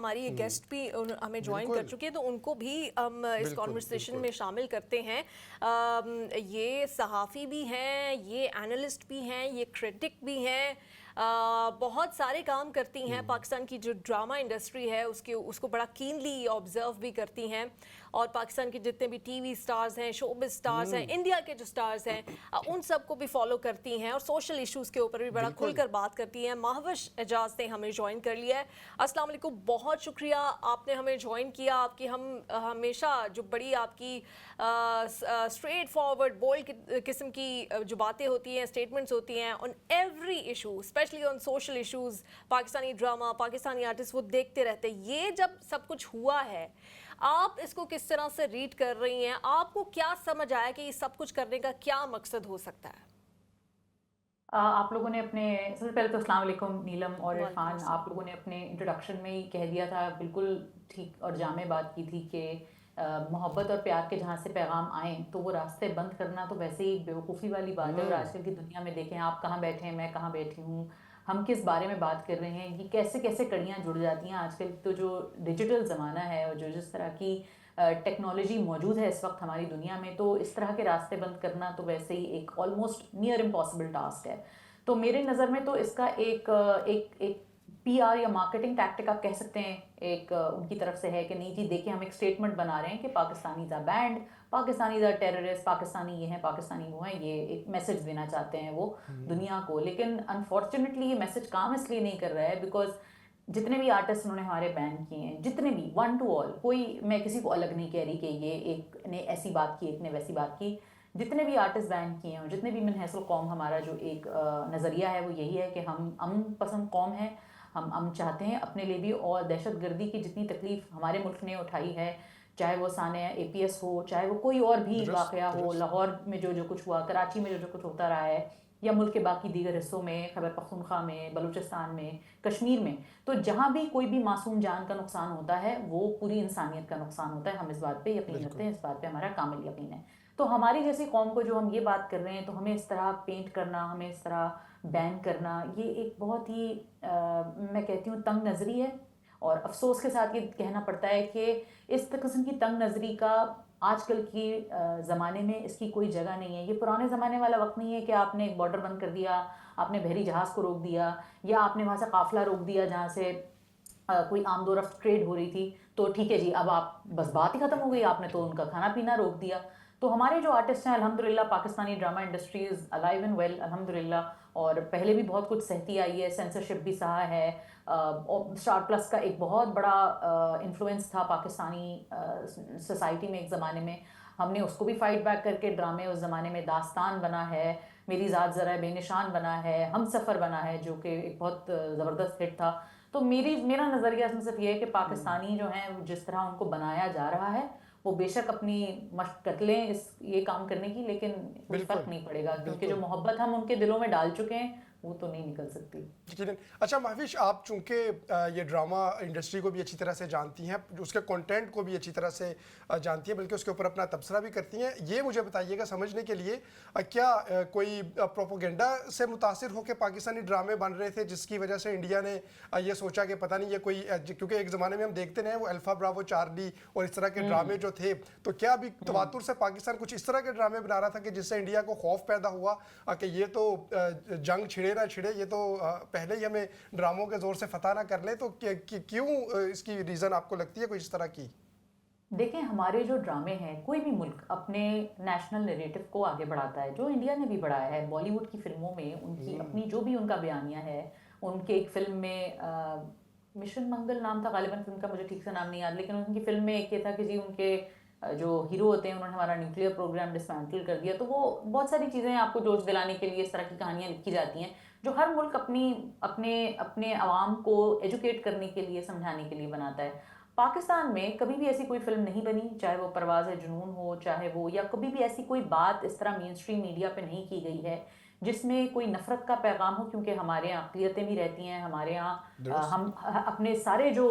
ہماری گیسٹ بھی ہمیں جوائن کر چکے ہیں تو ان کو بھی ہم اس کانورسیشن میں شامل کرتے ہیں. یہ صحافی بھی ہیں, یہ اینالسٹ بھی ہیں, یہ کرٹک بھی ہیں, بہت سارے کام کرتی ہیں. پاکستان کی جو ڈرامہ انڈسٹری ہے اس کو بڑا کینلی آبزرو بھی کرتی ہیں, اور پاکستان کے جتنے بھی ٹی وی سٹارز ہیں, شوبز سٹارز ہیں, انڈیا کے جو سٹارز ہیں, ان سب کو بھی فالو کرتی ہیں, اور سوشل ایشوز کے اوپر بھی بڑا کھل کر بات کرتی ہیں. مہوش اعجاز نے ہمیں جوائن کر لیا ہے. السلام علیکم, بہت شکریہ آپ نے ہمیں جوائن کیا. آپ کی ہم ہمیشہ جو بڑی آپ کی اسٹریٹ فارورڈ بولڈ قسم کی جو باتیں ہوتی ہیں, اسٹیٹمنٹس ہوتی ہیں on every issue, especially on social issues, Pakistani drama, Pakistani artist وہ دیکھتے رہتے ہیں. یہ جب سب کچھ ہوا ہے, آپ اس کو کس طرح سے ریڈ کر رہی ہیں؟ آپ کو کیا سمجھ آیا کہ یہ سب کچھ کرنے کا کیا مقصد ہو سکتا ہے؟ آپ لوگوں نے اپنے سب سے پہلے تو السلام علیکم نیلم اور عرفان, آپ لوگوں نے اپنے انٹروڈکشن میں ہی کہہ دیا تھا, بالکل ٹھیک اور جامع بات کی تھی کہ محبت اور پیار کے جہاں سے پیغام آئیں تو وہ راستے بند کرنا تو ویسے ہی بیوقوفی والی بات ہے. اور آج کل کی دنیا میں دیکھیں آپ کہاں بیٹھے ہیں, میں کہاں بیٹھی ہوں, ہم کس بارے میں بات کر رہے ہیں, یہ کیسے کیسے کڑیاں جڑ جاتی ہیں. آج کل تو جو ڈیجیٹل زمانہ ہے اور جو جس طرح کی ٹیکنالوجی موجود ہے اس وقت ہماری دنیا میں, تو اس طرح کے راستے بند کرنا تو ویسے ہی ایک آلموسٹ نیئر امپاسبل ٹاسک ہے. تو میرے نظر میں تو اس کا ایک پی آر یا مارکیٹنگ ٹیکٹک آپ کہہ سکتے ہیں, ایک ان کی طرف سے ہے کہ نہیں جی دیکھیں ہم ایک اسٹیٹمنٹ بنا رہے ہیں کہ Pakistanis are banned, Pakistanis are terrorist, Pakistani یہ ہیں, پاکستانی وہ ہیں, یہ ایک میسج دینا چاہتے ہیں وہ دنیا کو. لیکن انفارچونیٹلی یہ میسج کام اس لیے نہیں کر رہا ہے بیکاز جتنے بھی آرٹسٹ انہوں نے ہمارے بین کیے ہیں, جتنے بھی ون ٹو آل, کوئی میں کسی کو الگ نہیں کہہ رہی کہ یہ ایک نے ایسی بات کی ایک نے ویسی بات کی, جتنے بھی آرٹسٹ بین کیے ہیں, جتنے بھی من حیث القوم ہمارا جو ایک نظریہ ہے وہ یہی ہے کہ ہم امن پسند قوم ہیں, ہم امن چاہتے ہیں اپنے لیے بھی. اور دہشت گردی کی جتنی تکلیف ہمارے ملک نے اٹھائی ہے, چاہے وہ سانحہ اے پی ایس ہو, چاہے وہ کوئی اور بھی واقعہ ہو, لاہور میں جو کچھ ہوا, کراچی میں جو کچھ ہوتا رہا ہے, یا ملک کے باقی دیگر حصوں میں, خیبر پختونخوا میں, بلوچستان میں, کشمیر میں, تو جہاں بھی کوئی بھی معصوم جان کا نقصان ہوتا ہے وہ پوری انسانیت کا نقصان ہوتا ہے. ہم اس بات پہ یقین رکھتے ہیں, اس بات پہ ہمارا کامل یقین ہے. تو ہماری جیسی قوم کو جو ہم یہ بات کر رہے ہیں تو ہمیں اس طرح پینٹ کرنا, ہمیں اس طرح بین کرنا, یہ ایک بہت ہی میں کہتی ہوں تنگ نظری ہے. اور افسوس کے ساتھ یہ کہنا پڑتا ہے کہ اس قسم کی تنگ نظری کا آج کل کی زمانے میں اس کی کوئی جگہ نہیں ہے. یہ پرانے زمانے والا وقت نہیں ہے کہ آپ نے ایک بارڈر بند کر دیا, آپ نے بحری جہاز کو روک دیا, یا آپ نے وہاں سے قافلہ روک دیا جہاں سے کوئی آمد و رفت ٹریڈ ہو رہی تھی, تو ٹھیک ہے جی اب آپ بس بات ہی ختم ہو گئی, آپ نے تو ان کا کھانا پینا روک دیا. تو ہمارے جو آرٹسٹ ہیں الحمدللہ, Pakistani drama industry is alive and well الحمدللہ, اور پہلے بھی بہت کچھ سہتی آئی ہے, سینسرشپ بھی سہا ہے. اسٹار پلس کا ایک بہت بڑا انفلوئنس تھا پاکستانی سوسائٹی میں ایک زمانے میں, ہم نے اس کو بھی فائٹ بیک کر کے ڈرامے اس زمانے میں داستان بنا ہے, میری ذات ذرا بے نشان بنا ہے, ہم سفر بنا ہے جو کہ ایک بہت زبردست ہٹ تھا. تو میرا نظریہ اس میں صرف یہ ہے کہ پاکستانی جو ہیں جس طرح ان کو بنایا جا رہا ہے وہ بے شک اپنی مشق کر لیں یہ کام کرنے کی, لیکن کوئی فرق نہیں پڑے گا کیونکہ جو محبت ہم ان کے دلوں میں ڈال چکے ہیں وہ تو نہیں نکل سکتی. اچھا مہوش, آپ چونکہ یہ ڈرامہ انڈسٹری کو بھی اچھی طرح سے جانتی ہیں, اس کے کنٹینٹ کو بھی اچھی طرح سے جانتی ہیں, بلکہ اس کے اوپر اپنا تبصرہ بھی کرتی ہیں, یہ مجھے بتائیے گا سمجھنے کے لیے کیا کوئی پروپوگنڈا سے متاثر ہو کے پاکستانی ڈرامے بن رہے تھے جس کی وجہ سے انڈیا نے یہ سوچا کہ پتہ نہیں یہ کوئی, کیونکہ ایک زمانے میں ہم دیکھتے رہے وہ الفا براوو چارلی اور اس طرح کے ڈرامے جو تھے, تو کیا ابھی تواتر سے پاکستان کچھ اس طرح کے ڈرامے بنا رہا تھا کہ جس سے انڈیا کو خوف پیدا ہوا کہ یہ تو جنگ چھڑے نہ چھڑے, یہ تو پہلے ہی ہمیں ڈراموں کے زور سے فتح نہ کر لیں, تو کیوں اس کی ریزن آپ کو لگتی ہے کوئی اس طرح کی؟ دیکھیں ہمارے جو ڈرامے ہیں, کوئی بھی ملک اپنے نیشنل نیریٹو کو آگے بڑھاتا ہے, جو انڈیا نے بھی بڑھایا ہے. بالی ووڈ کی فلموں میں ان کی اپنی جو بھی ان کا بیانیہ ہے, ان کے ایک فلم میں مشن منگل نام تھا غالباً فلم کا, مجھے ٹھیک سے نام نہیں یاد, لیکن ان کی فلم میں ایک یہ تھا کہ جی ان کے جو ہیرو ہوتے ہیں انہوں نے ہمارا نیوکلیئر پروگرام ڈسمینٹل کر دیا. تو وہ بہت ساری چیزیں آپ کو جوش دلانے کے لیے اس طرح کی کہانیاں لکھی جاتی ہیں جو ہر ملک اپنے عوام کو ایجوکیٹ کرنے کے لیے, سمجھانے کے لیے بناتا ہے. پاکستان میں کبھی بھی ایسی کوئی فلم نہیں بنی, چاہے وہ پرواز جنون ہو, چاہے وہ, یا کبھی بھی ایسی کوئی بات اس طرح مین اسٹریم میڈیا پہ نہیں کی گئی ہے جس میں کوئی نفرت کا پیغام ہو, کیونکہ ہمارے یہاں اقلیتیں بھی رہتی ہیں, ہمارے یہاں ہم اپنے سارے جو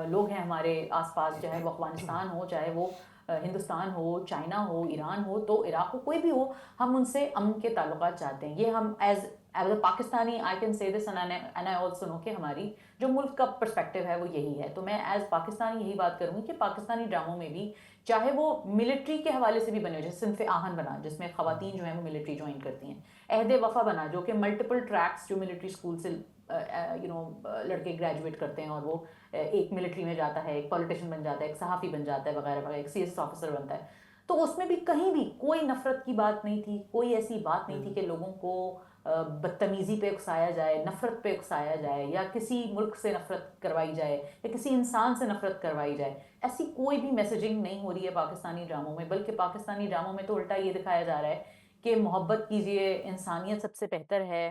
لوگ ہیں ہمارے آس پاس, چاہے وہ افغانستان ہو, چاہے وہ ہندوستان ہو, چائنا ہو, ایران ہو, تو عراق ہو, کوئی بھی ہو, ہم ان سے امن کے تعلقات چاہتے ہیں. یہ ہم as as a Pakistani I can say this and I also نو کہ ہماری جو ملک کا پرسپیکٹیو ہے وہ یہی ہے. تو میں ایز پاکستانی یہی بات کروں گی کہ پاکستانی ڈراموں میں بھی چاہے وہ ملٹری کے حوالے سے بھی بنے ہو, جیسے صنف آہن بنا جس میں خواتین جو ہیں وہ ملٹری جوائن کرتی ہیں, عہد وفا بنا جو کہ ملٹیپل ٹریکس جو ملٹری اسکول سے لڑکے گریجویٹ کرتے ہیں اور وہ ایک ملٹری میں جاتا ہے, ایک پولیٹیشین بن جاتا ہے, ایک صحافی بن جاتا ہے وغیرہ وغیرہ, ایک سی ایس آفیسر بنتا ہے. تو اس میں بھی کہیں بھی کوئی نفرت کی بات نہیں تھی, کوئی ایسی بات نہیں تھی کہ لوگوں کو بدتمیزی پہ اکسایا جائے, نفرت پہ اکسایا جائے, یا کسی ملک سے نفرت کروائی جائے, یا کسی انسان سے نفرت کروائی جائے. ایسی کوئی بھی میسیجنگ نہیں ہو رہی ہے پاکستانی ڈراموں میں, بلکہ پاکستانی ڈراموں میں تو الٹا یہ دکھایا جا رہا ہے کہ محبت کیجیے, انسانیت سب سے بہتر ہے.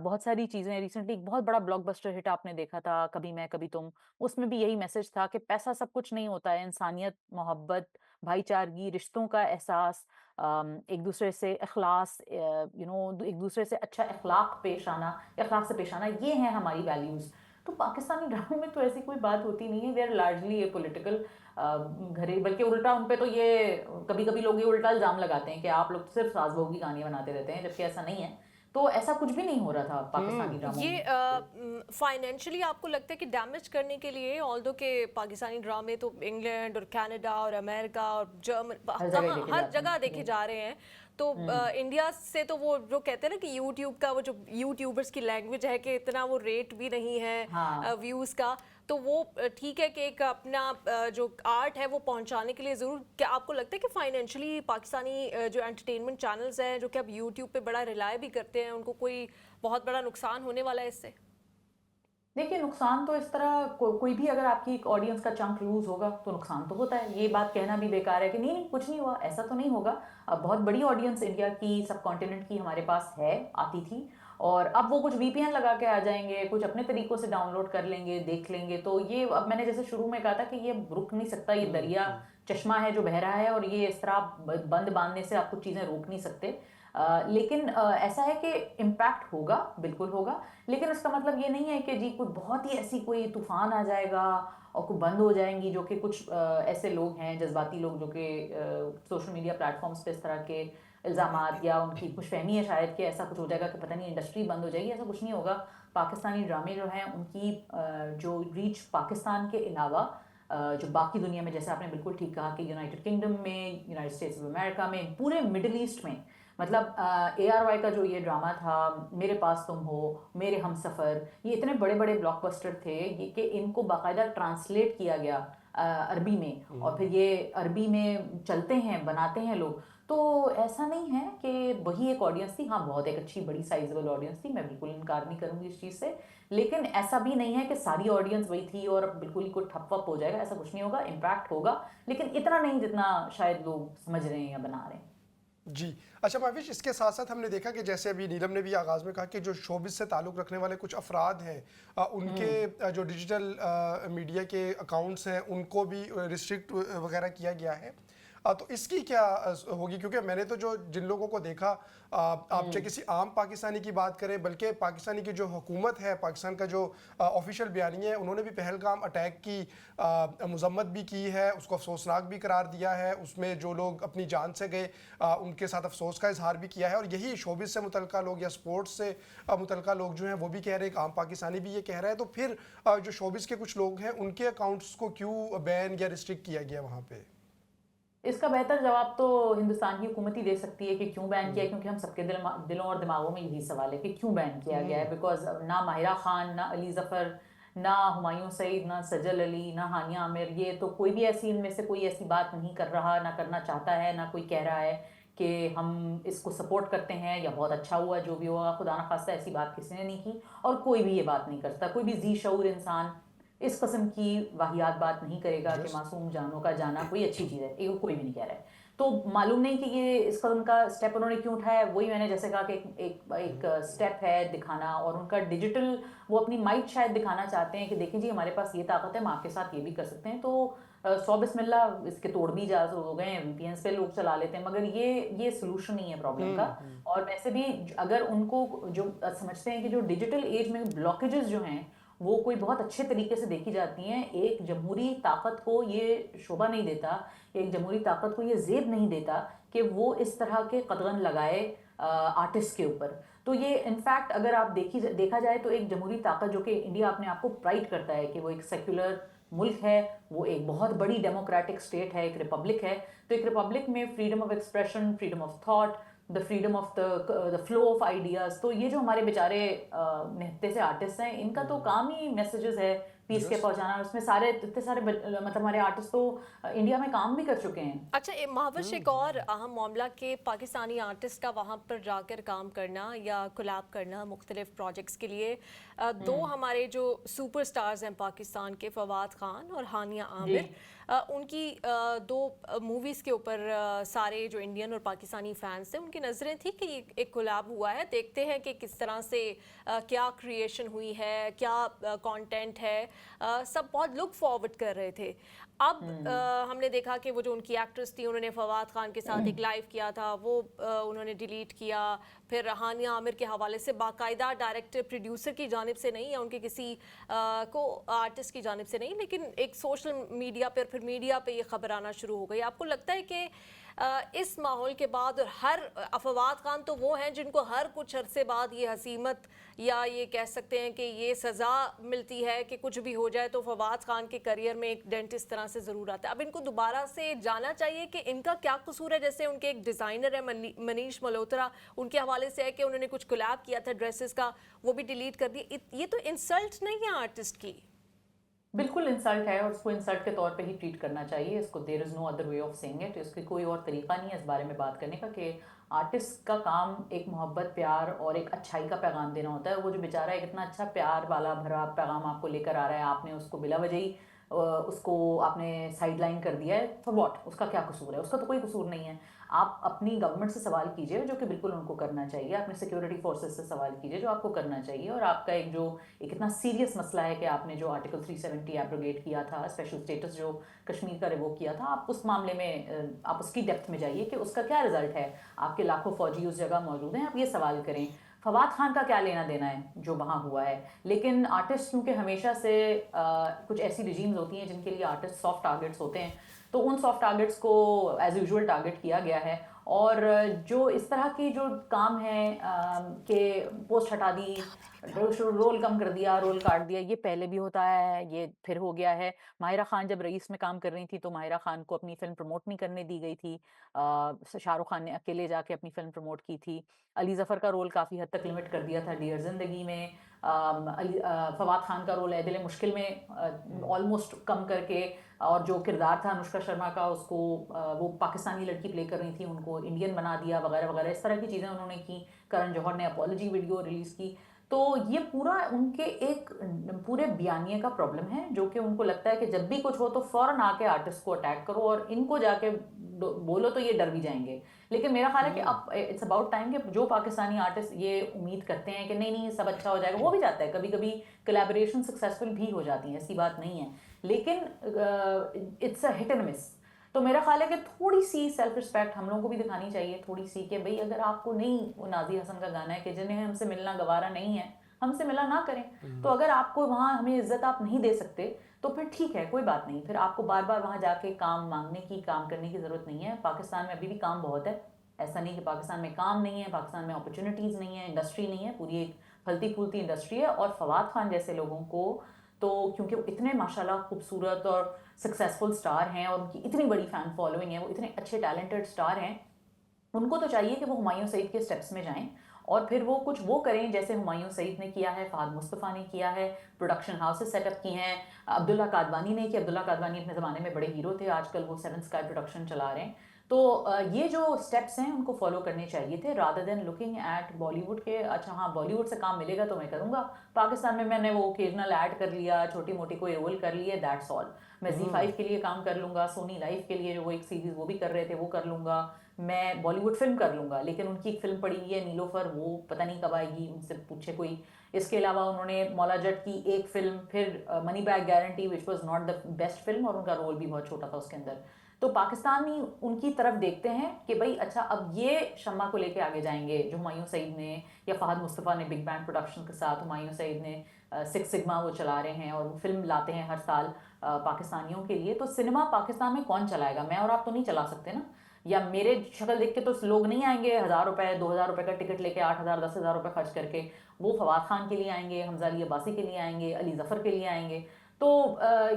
بہت ساری چیزیں ریسنٹلی ایک بہت بڑا بلاک بسٹر ہٹ آپ نے دیکھا تھا, کبھی میں کبھی تم, اس میں بھی یہی میسج تھا کہ پیسہ سب کچھ نہیں ہوتا ہے, انسانیت, محبت, بھائی چارگی, رشتوں کا احساس, ایک دوسرے سے اخلاص, ایک دوسرے سے اچھا اخلاق پیش آنا, اخلاق سے پیش آنا, یہ ہیں ہماری ویلیوز. تو پاکستانی ڈراموں میں تو ایسی کوئی بات ہوتی نہیں ہے. They are largely a political گھرے, بلکہ الٹا ان پہ تو یہ کبھی کبھی لوگ یہ الٹا الزام لگاتے ہیں کہ آپ لوگ صرف ساس بہو کی کہانیاں بناتے رہتے ہیں, جبکہ ایسا نہیں ہے. تو ایسا کچھ بھی نہیں ہو رہا تھا پاکستانی ڈراموں میں. یہ فائنینشلی آپ کو لگتا ہے کہ ڈیمیج کرنے کے لیے, آلدو کہ پاکستانی ڈرامے تو انگلینڈ اور کینیڈا اور امریکہ اور جرمن ہر جگہ دیکھے جا رہے ہیں, تو انڈیا سے تو وہ جو کہتے ہیں نا کہ یوٹیوب کا وہ جو یوٹیوبرس کی لینگویج ہے کہ اتنا وہ ریٹ بھی نہیں ہے ویوز کا, تو وہ ٹھیک ہے کہ ایک اپنا جو آرٹ ہے وہ پہنچانے کے لیے ضرور. کیا آپ کو لگتا ہے کہ فائنینشلی پاکستانی جو انٹرٹینمنٹ چینلز ہیں جو کہ اب یوٹیوب پہ بڑا ریلائی بھی کرتے ہیں, ان کو کوئی بہت بڑا نقصان ہونے والا ہے اس سے؟ دیکھیے نقصان تو اس طرح کوئی بھی اگر آپ کی ایک آڈینس کا چنک لوز ہوگا تو نقصان تو ہوتا ہے. یہ بات کہنا بھی بیکار ہے کہ نہیں نہیں کچھ نہیں ہوا, ایسا تو نہیں ہوگا. اب بہت بڑی آڈینس انڈیا کی, سب کانٹیننٹ کی ہمارے پاس ہے, آتی تھی, اور اب وہ کچھ وی پی این لگا کے آ جائیں گے, کچھ اپنے طریقوں سے ڈاؤن لوڈ کر لیں گے, دیکھ لیں گے. تو یہ اب میں نے جیسے شروع میں کہا تھا کہ یہ رک نہیں سکتا, یہ دریا چشمہ ہے جو بہہ رہا ہے, اور یہ اس طرح بند باندھنے سے آپ کچھ چیزیں روک نہیں سکتے. لیکن ایسا ہے کہ امپیکٹ ہوگا, بالکل ہوگا, لیکن اس کا مطلب یہ نہیں ہے کہ جی کوئی بہت ہی ایسی کوئی طوفان آ جائے گا اور کوئی بند ہو جائیں گی. جو کہ کچھ ایسے لوگ ہیں, جذباتی لوگ, جو کہ سوشل میڈیا پلیٹ فارمز پہ اس طرح کے الزامات, یا ان کی خوش فہمی ہے شاید کہ ایسا کچھ ہو جائے گا کہ پتہ نہیں انڈسٹری بند ہو جائے گی. ایسا کچھ نہیں ہوگا. پاکستانی ڈرامے جو ہیں ان کی جو ریچ پاکستان کے علاوہ جو باقی دنیا میں, جیسے آپ نے بالکل ٹھیک کہا کہ یونائٹڈ کنگڈم میں, یونائٹڈ اسٹیٹس آف امریکہ میں, پورے مڈل ایسٹ میں, مطلب اے آر وائی کا جو یہ ڈرامہ تھا میرے پاس تم ہو, میرے ہم سفر, یہ اتنے بڑے بڑے بلاک بسٹر تھے کہ ان کو باقاعدہ ٹرانسلیٹ کیا گیا عربی میں, اور پھر یہ عربی میں چلتے ہیں, بناتے ہیں لوگ. تو ایسا نہیں ہے کہ وہی ایک آڈینس تھی. ہاں بہت ایک اچھی بڑی سائزبل آڈینس تھی, میں بالکل انکار نہیں کروں گی اس چیز سے, لیکن ایسا بھی نہیں ہے کہ ساری آڈینس وہی تھی اور بالکل ہی کوئی ٹھپ وپ ہو جائے گا. ایسا کچھ نہیں ہوگا. امپیکٹ ہوگا, لیکن اتنا نہیں جتنا شاید لوگ سمجھ رہے ہیں یا بنا رہے ہیں. جی اچھا مہوش, اس کے ساتھ ساتھ ہم نے دیکھا کہ جیسے ابھی نیلم نے بھی آغاز میں کہا کہ جو شوبز سے تعلق رکھنے والے کچھ افراد ہیں, ان کے جو ڈیجیٹل میڈیا کے اکاؤنٹس ہیں ان کو بھی ریسٹرکٹ وغیرہ کیا گیا ہے. تو اس کی کیا ہوگی؟ کیونکہ میں نے تو جن لوگوں کو دیکھا, آپ چاہے کسی عام پاکستانی کی بات کریں, بلکہ پاکستانی کی جو حکومت ہے, پاکستان کا جو آفیشیل بیانیہ ہے, انہوں نے بھی پہلگام اٹیک کی مذمت بھی کی ہے, اس کو افسوسناک بھی قرار دیا ہے. اس میں جو لوگ اپنی جان سے گئے ان کے ساتھ افسوس کا اظہار بھی کیا ہے. اور یہی شوبز سے متعلقہ لوگ یا سپورٹس سے متعلقہ لوگ جو ہیں وہ بھی کہہ رہے ہیں, کہ عام پاکستانی بھی یہ کہہ رہا ہے. تو پھر جو شوبز کے کچھ لوگ ہیں ان کے اکاؤنٹس کو کیوں بین یا ریسٹرکٹ کیا گیا وہاں پہ؟ اس کا بہتر جواب تو ہندوستان کی حکومت ہی دے سکتی ہے کہ کیوں بین کیا, کیونکہ ہم سب کے دلوں اور دماغوں میں یہی سوال ہے کہ کیوں بین کیا گیا ہے. بیکاز نہ ماہرہ خان, نہ علی ظفر, نہ ہمایوں سعید, نہ سجل علی, نہ ہانیہ عامر, یہ تو کوئی بھی ایسی ان میں سے کوئی ایسی بات نہیں کر رہا, نہ کرنا چاہتا ہے, نہ کوئی کہہ رہا ہے کہ ہم اس کو سپورٹ کرتے ہیں یا بہت اچھا ہوا جو بھی ہوا. خدا نخواستہ ایسی بات کسی نے نہیں کی, اور کوئی بھی یہ بات نہیں کرتا. کوئی بھی ذی شعور انسان اس قسم کی واہیات بات نہیں کرے گا کہ معصوم جانوں کا جانا کوئی اچھی چیز ہے. یہ کوئی بھی نہیں کہہ رہا ہے. تو معلوم نہیں کہ یہ اس قسم کا اسٹیپ انہوں نے کیوں اٹھایا ہے. وہی میں نے جیسے کہا کہ ایک اسٹیپ ہے دکھانا, اور ان کا ڈیجیٹل وہ اپنی مائٹ شاید دکھانا چاہتے ہیں کہ دیکھیں جی ہمارے پاس یہ طاقت ہے, ہم آپ کے ساتھ یہ بھی کر سکتے ہیں. تو 100 بسم اللہ اس کے توڑ بھی اجازت ہو گئے ہیں, وی پی این پہ لوگ چلا لیتے ہیں, مگر یہ سولوشن نہیں ہے پرابلم کا. اور ویسے بھی اگر ان کو جو سمجھتے ہیں کہ جو ڈیجیٹل ایج میں بلاکیجز جو ہیں وہ کوئی بہت اچھے طریقے سے دیکھی جاتی ہیں, ایک جمہوری طاقت کو یہ شعبہ نہیں دیتا, ایک جمہوری طاقت کو یہ زیب نہیں دیتا کہ وہ اس طرح کے قدغن لگائے آرٹسٹ کے اوپر. تو یہ انفیکٹ اگر آپ دیکھا جائے تو ایک جمہوری طاقت جو کہ انڈیا اپنے آپ کو پرائڈ کرتا ہے کہ وہ ایک سیکولر ملک ہے، وہ ایک بہت بڑی ڈیموکریٹک اسٹیٹ ہے، ایک ریپبلک ہے، تو ایک ریپبلک میں freedom of expression, freedom of thought, the freedom of the flow of ideas. تو یہ جو ہمارے بیچارے نہتے سے آرٹسٹ ہیں، ان کا تو کام ہی میسیجز ہے پیس کے پہنچانا. اس میں سارے اتنے سارے مطلب ہمارے آرٹسٹ تو انڈیا میں کام بھی کر چکے ہیں. اچھا مہوش، ایک اور اہم معاملہ کہ پاکستانی آرٹسٹ کا وہاں پر جا کر کام کرنا یا کولیب کرنا مختلف پروجیکٹس کے لیے. دو ہمارے جو سپر سٹارز ہیں پاکستان کے، فواد خان اور ہانیہ عامر، ان کی دو موویز کے اوپر سارے جو انڈین اور پاکستانی فینس تھے ان کی نظریں تھیں کہ یہ ایک کولیب ہوا ہے، دیکھتے ہیں کہ کس طرح سے کیا کریشن ہوئی ہے، کیا کانٹینٹ ہے. سب بہت لک فارورڈ کر رہے تھے. اب ہم نے دیکھا کہ وہ جو ان کی ایکٹریس تھی، انہوں نے فواد خان کے ساتھ ایک لائیو کیا تھا، وہ انہوں نے ڈیلیٹ کیا. پھر ہانیہ عامر کے حوالے سے باقاعدہ ڈائریکٹر پروڈیوسر کی جانب سے نہیں یا ان کے کسی کو آرٹسٹ کی جانب سے نہیں، لیکن ایک سوشل میڈیا پر، پھر میڈیا پہ یہ خبر آنا شروع ہو گئی. آپ کو لگتا ہے کہ اس ماحول کے بعد، اور ہر فواد خان تو وہ ہیں جن کو ہر کچھ عرصے بعد یہ ہزیمت یا یہ کہہ سکتے ہیں کہ یہ سزا ملتی ہے کہ کچھ بھی ہو جائے، تو فواد خان کے کریئر میں ایک ڈینٹ اس طرح سے ضرور آتا ہے. اب ان کو دوبارہ سے جانا چاہیے کہ ان کا کیا قصور ہے. جیسے ان کے ایک ڈیزائنر ہے منیش ملہوترا، ان کے حوالے سے ہے کہ انہوں نے کچھ کولیب کیا تھا ڈریسز کا، وہ بھی ڈیلیٹ کر دیا. یہ تو انسلٹ نہیں ہے آرٹسٹ کی. بالکل انسلٹ ہے، اور اس کو انسلٹ کے طور پہ ہی ٹریٹ کرنا چاہیے. اس کو there is no other way of seeing it. اس کی کوئی اور طریقہ نہیں ہے اس بارے میں بات کرنے کا کہ آرٹسٹ کا کام ایک محبت، پیار اور ایک اچھائی کا پیغام دینا ہوتا ہے. وہ جو بیچارہ ایک اتنا اچھا پیار والا بھرا پیغام آپ کو لے کر آ رہا ہے، آپ نے اس کو بلا وجہ ہی اس کو آپ نے سائڈ لائن کر دیا ہے. For what? اس کا کیا قصور ہے؟ اس کا تو کوئی قصور نہیں ہے. آپ اپنی گورنمنٹ سے سوال کیجئے، جو کہ بالکل ان کو کرنا چاہیے. اپنے سیکورٹی فورسز سے سوال کیجئے، جو آپ کو کرنا چاہیے. اور آپ کا ایک اتنا سیریس مسئلہ ہے کہ آپ نے جو آرٹیکل 370 ایبروگیٹ کیا تھا، اسپیشل اسٹیٹس جو کشمیر کا ریووک کیا تھا، آپ اس معاملے میں آپ اس کی ڈیپتھ میں جائیے کہ اس کا کیا رزلٹ ہے. آپ کے لاکھوں فوجی اس جگہ موجود ہیں، آپ یہ سوال کریں فواد خان کا کیا لینا دینا ہے جو وہاں ہوا ہے. لیکن آرٹسٹ کیونکہ ہمیشہ سے کچھ ایسی رجیمز ہوتی ہیں جن کے لیے آرٹسٹ سافٹ ٹارگیٹس ہوتے ہیں، تو ان سافٹ ٹارگیٹس کو ایز یوزول ٹارگیٹ کیا گیا ہے. اور جو اس طرح کی جو کام ہے کہ پوسٹ ہٹا دی، رول کم کر دیا، رول کاٹ دیا، یہ پہلے بھی ہوتا ہے، یہ پھر ہو گیا ہے. ماہرہ خان جب رئیس میں کام کر رہی تھی تو ماہرہ خان کو اپنی فلم پروموٹ نہیں کرنے دی گئی تھی. شاہ رخ خان نے اکیلے جا کے اپنی فلم پروموٹ کی تھی. علی ظفر کا رول کافی حد تک لمٹ کر دیا تھا ڈیئر زندگی میں. فواد خان کا رول ہے دل مشکل میں آلموسٹ کم کر کے، اور جو کردار تھا انوشکا شرما کا، اس کو وہ پاکستانی لڑکی پلے کر رہی تھی، ان کو انڈین بنا دیا وغیرہ وغیرہ. اس طرح کی چیزیں انہوں نے کی. کرن جوہر نے اپولوجی ویڈیو ریلیز کی. تو یہ پورا ان کے ایک پورے بیانیے کا پرابلم ہے، جو کہ ان کو لگتا ہے کہ جب بھی کچھ ہو تو فوراً آ کے آرٹسٹ کو اٹیک کرو، اور ان کو جا کے بولو تو یہ ڈر بھی جائیں گے. لیکن میرا خیال ہے کہ اب اٹس اباؤٹ ٹائم کہ جو پاکستانی آرٹسٹ یہ امید کرتے ہیں کہ نہیں نہیں سب اچھا ہو جائے گا، وہ بھی جاتا ہے. کبھی کبھی کولیبوریشن سکسیزفل بھی ہو جاتی ہیں، ایسی بات نہیں ہے، لیکن اٹس اے ہٹ اینڈ مس. تو میرا خیال ہے کہ تھوڑی سی سیلف رسپیکٹ ہم لوگوں کو بھی دکھانی چاہیے، تھوڑی سی کہ بھئی اگر آپ کو نہیں، وہ نازی حسن کا گانا ہے کہ جنہیں ہم سے ملنا گوارا نہیں ہے، ہم سے ملا نہ کریں. تو اگر آپ کو وہاں ہمیں عزت آپ نہیں دے سکتے تو پھر ٹھیک ہے، کوئی بات نہیں. پھر آپ کو بار بار وہاں جا کے کام مانگنے کی، کام کرنے کی ضرورت نہیں ہے. پاکستان میں ابھی بھی کام بہت ہے. ایسا نہیں کہ پاکستان میں کام نہیں ہے، پاکستان میں اپرچونیٹیز نہیں ہیں، انڈسٹری نہیں ہے، پوری ایک پھلتی پھولتی انڈسٹری ہے. اور فواد خان جیسے لوگوں کو تو کیونکہ وہ اتنے ماشاءاللہ خوبصورت اور سکسیزفل سٹار ہیں، اور ان کی اتنی بڑی فین فالوئنگ ہے، وہ اتنے اچھے ٹیلنٹڈ سٹار ہیں، ان کو تو چاہیے کہ وہ ہمایوں سعید کے سٹیپس میں جائیں اور پھر وہ کچھ وہ کریں جیسے ہمایوں سعید نے کیا ہے، فہد مصطفیٰ نے کیا ہے، پروڈکشن ہاؤسز سیٹ اپ کی ہیں، عبداللہ قادوانی نے کہ عبداللہ قادوانی اپنے زمانے میں بڑے ہیرو تھے، آج کل وہ 7 اسکائی پروڈکشن چلا رہے ہیں. تو یہ جو سٹیپس ہیں ان کو فالو کرنے چاہیے تھے، rather than looking at Bollywood کے اچھا ہاں بالی ووڈ سے کام ملے گا تو میں کروں گا. پاکستان میں نے وہ اوکیجنل ایڈ کر لیا، چھوٹی موٹی کوئی رول کر لی ہے، دیٹس آل. میں زی5 کے لیے کام کر لوں گا، سونی لائف کے لیے جو وہ ایک سیریز وہ بھی کر رہے تھے وہ کر لوں گا، میں بالی ووڈ فلم کر لوں گا. لیکن ان کی ایک فلم پڑی ہوئی ہے نیلوفر، وہ پتہ نہیں کب آئے گی، ان سے پوچھے کوئی. اس کے علاوہ انہوں نے مولا جٹ کی ایک فلم، پھر money back guarantee which was not the best film, اور ان کا رول بھی بہت چھوٹا تھا اس کے اندر. تو پاکستانی ان کی طرف دیکھتے ہیں کہ بھائی اچھا اب یہ شمع کو لے کے آگے جائیں گے جو ہمایوں سعید نے یا فہد مصطفیٰ نے بگ بینگ پروڈکشن کے ساتھ، ہمایوں سعید نے 6 سگما وہ چلا رہے ہیں اور وہ فلم لاتے ہیں ہر سال پاکستانیوں کے لیے. تو سنیما پاکستان میں کون چلائے گا؟ میں اور آپ تو نہیں چلا سکتے نا. یا میرے شکل دیکھ کے تو لوگ نہیں آئیں گے 1000 روپے 2000 روپے کا ٹکٹ لے کے 8000 10,000 روپے خرچ کر کے، وہ فواد خان کے لیے آئیں گے، حمزہ علی عباسی کے لیے آئیں گے، علی ظفر کے لیے آئیں گے. تو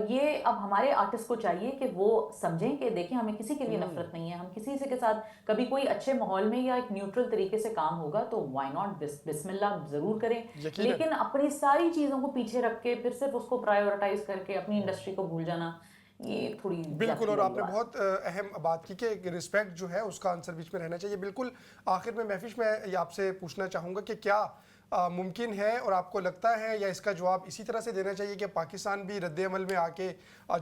یہ اب ہمارے آرٹسٹ کو چاہیے کہ وہ سمجھیں کہ دیکھیں ہمیں کسی کے لیے نفرت نہیں ہے، ہم کسی سے کے ساتھ کبھی کوئی اچھے ماحول میں یا ایک نیوٹرل طریقے سے کام ہوگا تو وائی ناٹ بسم اللہ ضرور کریں، لیکن اپنی ساری چیزوں کو پیچھے رکھ کے پھر صرف اس کو پرائیورٹائز کر کے اپنی انڈسٹری کو بھول جانا، یہ تھوڑی بالکل. اور آپ نے بہت اہم بات کی کہ رسپیکٹ جو ہے اس کا آنسر بیچ میں رہنا چاہیے. بالکل آخر میں محفش میں آپ سے پوچھنا چاہوں گا کہ کیا ممکن ہے اور آپ کو لگتا ہے یا اس کا جواب اسی طرح سے دینا چاہیے کہ پاکستان بھی رد عمل میں آ کے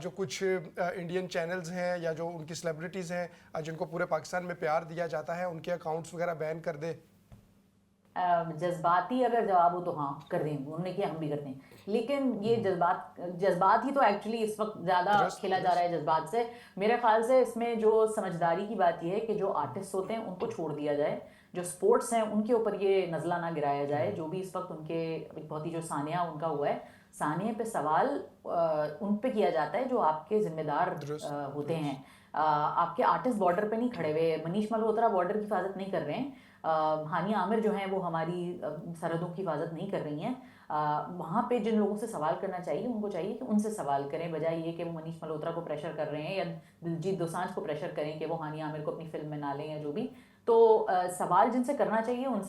جو کچھ انڈین چینلز ہیں یا جو ان کی سیلیبریٹیز ہیں جن کو پورے پاکستان میں پیار دیا جاتا ہے ان کے اکاؤنٹس وغیرہ بین کر دے؟ جذباتی اگر جواب ہو تو ہاں کر دیں، انہوں نے کیا ہم بھی کرتے ہیں، لیکن یہ جذبات ہی تو ایکچولی اس وقت زیادہ کھیلا جا رہا ہے جذبات سے. میرے خیال سے اس میں جو سمجھداری کی بات یہ ہے کہ جو آرٹسٹ ہوتے ہیں ان کو چھوڑ دیا جائے، جو سپورٹس ہیں ان کے اوپر یہ نزلہ نہ گرایا جائے. جو بھی اس وقت ان کے بہت ہی جو ثانیہ ان کا ہوا ہے، ثانیہ پہ سوال ان پہ کیا جاتا ہے جو آپ کے ذمہ دار ہوتے ہیں. آپ کے آرٹسٹ بارڈر پہ نہیں کھڑے ہوئے، منیش ملہوترا بارڈر کی حفاظت نہیں کر رہے ہیں، ہانیہ عامر جو ہیں وہ ہماری سرحدوں کی حفاظت نہیں کر رہی ہیں. وہاں پہ جن لوگوں سے سوال کرنا چاہیے ان کو چاہیے کہ ان سے سوال کریں، بجائے یہ کہ وہ منیش ملہوترا کو پریشر کر رہے ہیں یا دلجیت دوسانجھ کو پریشر کریں کہ وہ ہانیہ عامر کو اپنی فلم میں نہ لیں یا جو بھی. تو سوال جن سے کرنا چاہیے ان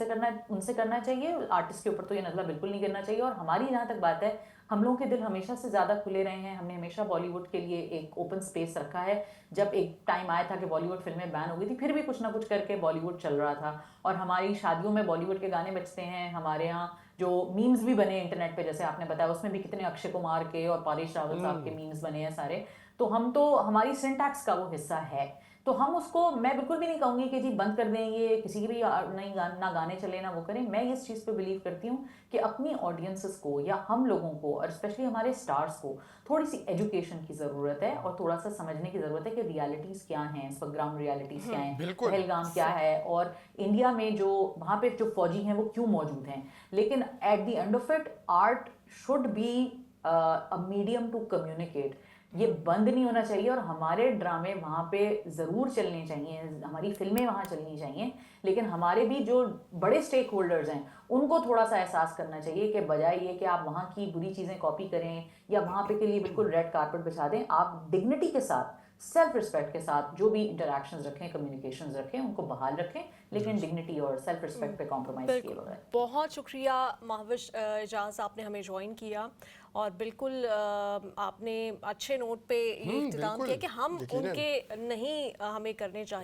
سے کرنا چاہیے، آرٹسٹ کے اوپر تو یہ نزلہ بالکل نہیں کرنا چاہیے. اور ہماری جہاں تک بات ہے، ہم لوگوں کے دل ہمیشہ سے زیادہ کھلے رہے ہیں، ہم نے ہمیشہ بالی ووڈ کے لیے ایک اوپن سپیس رکھا ہے. جب ایک ٹائم آیا تھا کہ بالی ووڈ فلمیں بین ہو گئی تھی، پھر بھی کچھ نہ کچھ کر کے بالی ووڈ چل رہا تھا، اور ہماری شادیوں میں بالی ووڈ کے گانے بجتے ہیں. ہمارے یہاں جو میمز بھی بنے انٹرنیٹ پہ جیسے آپ نے بتایا، اس میں بھی کتنے اکشے کمار کے اور پاریش راول صاحب کے میمز بنے ہیں سارے. تو ہم تو ہماری سنٹیکس کا وہ حصہ ہے، تو ہم اس کو، میں بالکل بھی نہیں کہوں گی کہ جی بند کر دیں، یہ کسی کی بھی نہیں نہ گانے چلے نہ وہ کریں. میں اس چیز پہ بلیو کرتی ہوں کہ اپنی آڈینسز کو یا ہم لوگوں کو اور اسپیشلی ہمارے سٹارز کو تھوڑی سی ایجوکیشن کی ضرورت ہے اور تھوڑا سا سمجھنے کی ضرورت ہے کہ ریالٹیز کیا ہیں اس وقت، گراؤنڈ ریالٹیز کیا ہیں، پہلگام کیا ہے، اور انڈیا میں جو وہاں پہ جو فوجی ہیں وہ کیوں موجود ہیں. لیکن at the end of it, art should be a medium to communicate. یہ بند نہیں ہونا چاہیے، اور ہمارے ڈرامے وہاں پہ ضرور چلنے چاہیے، ہماری فلمیں وہاں چلنی چاہیے، لیکن ہمارے بھی جو بڑے سٹیک ہولڈرز ہیں ان کو تھوڑا سا احساس کرنا چاہیے کہ بجائے یہ کہ آپ وہاں کی بری چیزیں کاپی کریں یا وہاں پہ کے لیے بالکل ریڈ کارپٹ بچھا دیں، آپ ڈگنیٹی کے ساتھ، سیلف رسپیکٹ کے ساتھ جو بھی انٹریکشنز رکھیں، کمیونیکیشنز رکھیں، ان کو بحال رکھیں، لیکن ڈگنیٹی اور سیلف رسپیکٹ پہ کمپرومائز کیے بغیر. بہت شکریہ مہوش اعجاز، آپ نے ہمیں جوائن کیا، اور بالکل آپ نے اچھے نوٹ پہ یہ اختتام کیا کہ ہم ان کے نہیں ہمیں کرنے چاہیے.